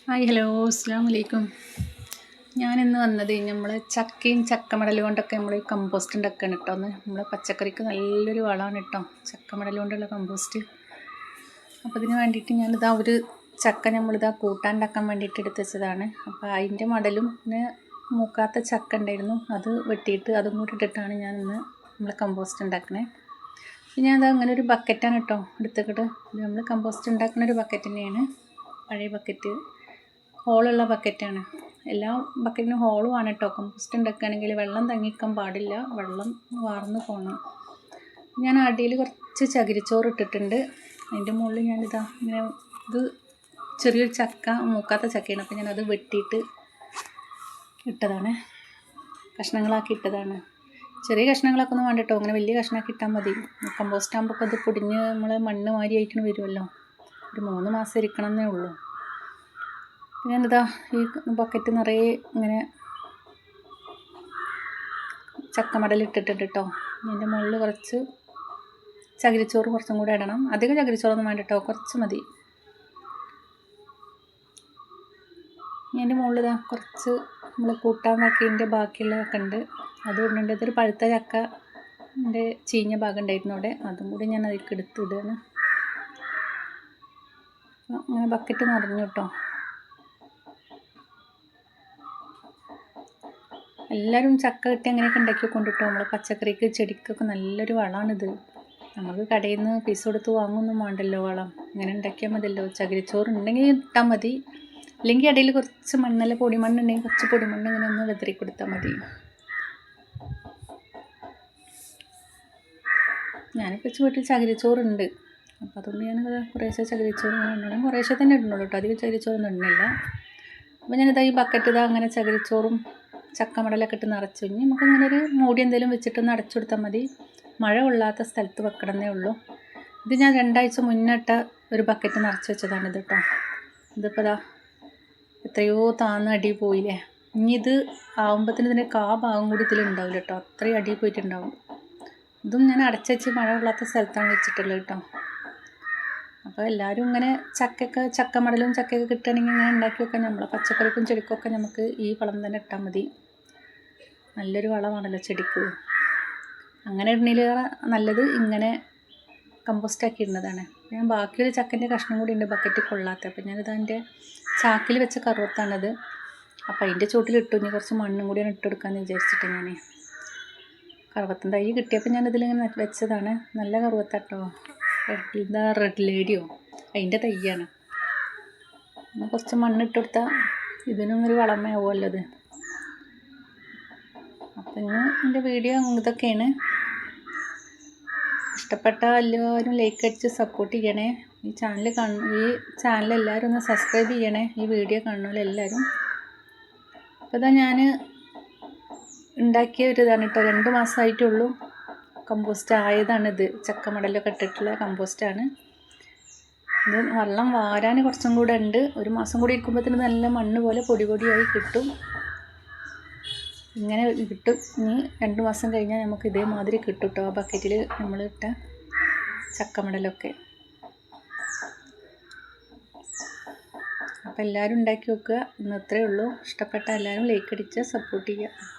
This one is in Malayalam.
ഹായ് ഹലോ അസ്സാം വലൈക്കും. ഞാനിന്ന് വന്നത് നമ്മൾ ചക്കയും ചക്കമടൽ കൊണ്ടൊക്കെ നമ്മൾ കമ്പോസ്റ്റ് ഉണ്ടാക്കുകയാണ് കേട്ടോ. നമ്മളെ പച്ചക്കറിക്ക് നല്ലൊരു വളമാണ് കേട്ടോ ചക്കമടൽ കൊണ്ടുള്ള കമ്പോസ്റ്റ്. അപ്പോൾ ഇതിന് വേണ്ടിയിട്ട് ഞാനിതാ ഒരു ചക്ക നമ്മളിതാ കൂട്ടാൻ ഉണ്ടാക്കാൻ വേണ്ടിയിട്ട് എടുത്ത് വെച്ചതാണ്. അപ്പോൾ അതിൻ്റെ മടലും പിന്നെ മൂക്കാത്ത ചക്ക ഉണ്ടായിരുന്നു, അത് വെട്ടിയിട്ട് അതും കൂടി ഇട്ടിട്ടാണ് ഞാനിന്ന് നമ്മൾ കമ്പോസ്റ്റ് ഉണ്ടാക്കണേ. ഞാനത് അങ്ങനെ ഒരു ബക്കറ്റാണ് കേട്ടോ എടുത്തിട്ട്. ഇത് നമ്മൾ കമ്പോസ്റ്റ് ഉണ്ടാക്കുന്ന ഒരു ബക്കറ്റ് തന്നെയാണ്, പഴയ ബക്കറ്റ്, ഹോളുള്ള ബക്കറ്റാണ്. എല്ലാ ബക്കറ്റിനും ഹോളും ആണ് കേട്ടോ. കമ്പോസ്റ്റ് ഉണ്ടാക്കുകയാണെങ്കിൽ വെള്ളം തങ്ങിക്കാൻ പാടില്ല, വെള്ളം വാർന്ന് പോകണം. ഞാൻ അടിയിൽ കുറച്ച് ചകിരിച്ചോറ് ഇട്ടിട്ടുണ്ട്. അതിൻ്റെ മുകളിൽ ഞാനിതാ ഇങ്ങനെ, ഇത് ചെറിയൊരു ചക്ക, മൂക്കാത്ത ചക്കയാണ്, അപ്പോൾ ഞാനത് വെട്ടിയിട്ട് ഇട്ടതാണ്, കഷ്ണങ്ങളാക്കി ഇട്ടതാണ്. ചെറിയ കഷ്ണങ്ങളൊക്കെ ഒന്നും വേണ്ട കേട്ടോ, അങ്ങനെ വലിയ കഷ്ണമാക്കി ഇട്ടാൽ മതി. കമ്പോസ്റ്റ് ആകുമ്പോൾ അത് പൊടിഞ്ഞ് നമ്മൾ മണ്ണ് മാരി ആയിട്ട് വരുമല്ലോ. ഒരു 3 മാസം ഇരിക്കണമെന്നേ ഉള്ളൂ. ഞാനിതാ ഈ ബക്കറ്റ് നിറയെ ഇങ്ങനെ ചക്കമടൽ ഇട്ടിട്ടുണ്ട് കേട്ടോ. അതിൻ്റെ മുകളിൽ കുറച്ച് ചകിരിച്ചോറ് കുറച്ചും കൂടെ ഇടണം. അധികം ചകിരിച്ചോറൊന്നും വേണ്ട കേട്ടോ, കുറച്ച് മതി. അതിൻ്റെ മുകളിൽ ഇതാ കുറച്ച് നമ്മൾ കൂട്ടാനാക്കിയതിൻ്റെ ബാക്കിയുള്ളതൊക്കെ ഉണ്ട്, അതും ഇടുന്നുണ്ട്. ഇതൊരു പഴുത്ത ചക്കൻ്റെ ചീഞ്ഞ ഭാഗം ഉണ്ടായിരുന്നു അവിടെ, അതും കൂടി ഞാൻ അതിലേക്ക് എടുത്തിടുകയാണ്. അങ്ങനെ ബക്കറ്റ് നിറഞ്ഞു കേട്ടോ. എല്ലാവരും ചക്ക കിട്ടി അങ്ങനെയൊക്കെ ഉണ്ടാക്കി കൊണ്ടിട്ടോ. നമ്മൾ പച്ചക്കറിക്ക് ചെടിക്കൊക്കെ നല്ലൊരു വളമാണിത്. നമുക്ക് കടയിൽ നിന്ന് പൈസ കൊടുത്ത് വാങ്ങൊന്നും വേണ്ടല്ലോ വളം, ഇങ്ങനെ ഉണ്ടാക്കിയാൽ മതിയല്ലോ. ചകിരിച്ചോറ് ഉണ്ടെങ്കിൽ ഇട്ടാൽ മതി, അല്ലെങ്കിൽ ഇടയിൽ കുറച്ച് മണ്ണല്ല, പൊടിമണ്ണുണ്ടെങ്കിൽ കുറച്ച് പൊടിമണ്ണ് ഇങ്ങനെ ഒന്ന് വെതറി കൊടുത്താൽ മതി. ഞാനിപ്പോൾ വെച്ച് വീട്ടിൽ ചകിരിച്ചോറുണ്ട്, അപ്പോൾ അതുകൊണ്ട് ഞാൻ കുറേശ്ശെ ചകിരിച്ചോറ് ഇങ്ങനെ ഇടണം. കുറേശ്ശെ തന്നെ ഇടണുള്ളൂ കേട്ടോ, അധികം ചകിരിച്ചോറൊന്നും ഇടുന്നില്ല. അപ്പോൾ ഞാനിതാ ഈ ബക്കറ്റ് ഇതാ അങ്ങനെ ചകിരിച്ചോറും ചക്കമടലൊക്കെ ഇട്ട് നിറച്ചു. ഇനി നമുക്കിങ്ങനെ ഒരു മൂടി എന്തെങ്കിലും വെച്ചിട്ടൊന്ന് അടച്ചു കൊടുത്താൽ മതി. മഴ കൊള്ളാത്ത സ്ഥലത്ത് വെക്കണമെന്നേ ഉള്ളൂ. ഇത് ഞാൻ 2 ആഴ്ച മുന്നിട്ട ഒരു ബക്കറ്റ് നിറച്ച് വെച്ചതാണിത് കേട്ടോ. ഇതിപ്പോൾ ഇതാ എത്രയോ താന്ന് അടി പോയില്ലേ. ഇനി ഇത് ആകുമ്പോഴത്തേന് ഇതിൻ്റെ ഭാഗം കൂടി ഇതിലുണ്ടാവില്ല കേട്ടോ, അത്രയും അടി പോയിട്ടുണ്ടാവും. ഇതും ഞാൻ അടച്ചു വെച്ച് മഴ കൊള്ളാത്ത സ്ഥലത്താണ് വെച്ചിട്ടുള്ളത് കേട്ടോ. അപ്പോൾ എല്ലാവരും ഇങ്ങനെ ചക്കമടലും ചക്കയൊക്കെ കിട്ടുകയാണെങ്കിൽ ഇങ്ങനെ ഉണ്ടാക്കി വെക്കാം. നമ്മളെ പച്ചക്കറിക്കും ചെടിക്കൊക്കെ നമുക്ക് ഈ വളം തന്നെ ഇട്ടാൽ മതി. നല്ലൊരു വളമാണല്ലോ ചെടിക്ക്. അങ്ങനെ ഇടുന്നതിലേറെ നല്ലത് ഇങ്ങനെ കമ്പോസ്റ്റാക്കി ഇടുന്നതാണ്. ഞാൻ ബാക്കിയൊരു ചക്കൻ്റെ കഷ്ണം കൂടി ഉണ്ട് ബക്കറ്റ് കൊള്ളാത്ത, അപ്പോൾ ഞാനിത് എൻ്റെ ചാക്കിൽ വെച്ച കറുവത്താണത്. അപ്പോൾ അതിൻ്റെ ചോട്ടിലിട്ടു. ഇനി കുറച്ച് മണ്ണും കൂടിയാണ് ഇട്ട് കൊടുക്കാമെന്ന് വിചാരിച്ചിട്ട് ഞാൻ കറുവത്തൻ തൈ കിട്ടിയപ്പോൾ ഞാനിതിലിങ്ങനെ വെച്ചതാണ്. നല്ല കറുവത്താട്ടോ, എന്താ റെഡ് ലേഡിയോ, അതിൻ്റെ തൈയാണ്. കുറച്ച് മണ്ണിട്ട് കൊടുത്താൽ ഇതിനും ഒരു വളമാവുമല്ലോ ഇത്. അപ്പം ഇന്ന് എൻ്റെ വീഡിയോ ഇതൊക്കെയാണ്. ഇഷ്ടപ്പെട്ട എല്ലാവരും ലൈക്ക് അടിച്ച് സപ്പോർട്ട് ചെയ്യണേ. ഈ ചാനൽ എല്ലാവരും ഒന്ന് സബ്സ്ക്രൈബ് ചെയ്യണേ, ഈ വീഡിയോ കാണുമല്ലോ എല്ലാവരും. അപ്പോൾ ഇതാ ഞാൻ ഉണ്ടാക്കിയ ഒരു ഇതാണ് കേട്ടോ, 2 മാസമായിട്ടുള്ളൂ കമ്പോസ്റ്റ് ആയതാണിത്. ചക്കമടലൊക്കെ ഇട്ടിട്ടുള്ള കമ്പോസ്റ്റാണ് ഇത്. വെള്ളം വാരാൻ കുറച്ചും കൂടെ ഉണ്ട്, 1 മാസം കൂടി ഇരിക്കുമ്പോഴത്തേന് നല്ല മണ്ണ് പോലെ പൊടിയായി കിട്ടും. ഇങ്ങനെ കിട്ടും. ഇനി 2 മാസം കഴിഞ്ഞാൽ നമുക്ക് ഇതേമാതിരി കിട്ടും കേട്ടോ, ആ ബക്കറ്റിൽ നമ്മളിട്ട ചക്കമടലൊക്കെ. അപ്പോൾ എല്ലാവരും ഉണ്ടാക്കി വെക്കുക. ഇന്ന് അത്രയേ ഉള്ളൂ. ഇഷ്ടപ്പെട്ട എല്ലാവരും ലൈക്ക് അടിച്ച് സപ്പോർട്ട് ചെയ്യുക.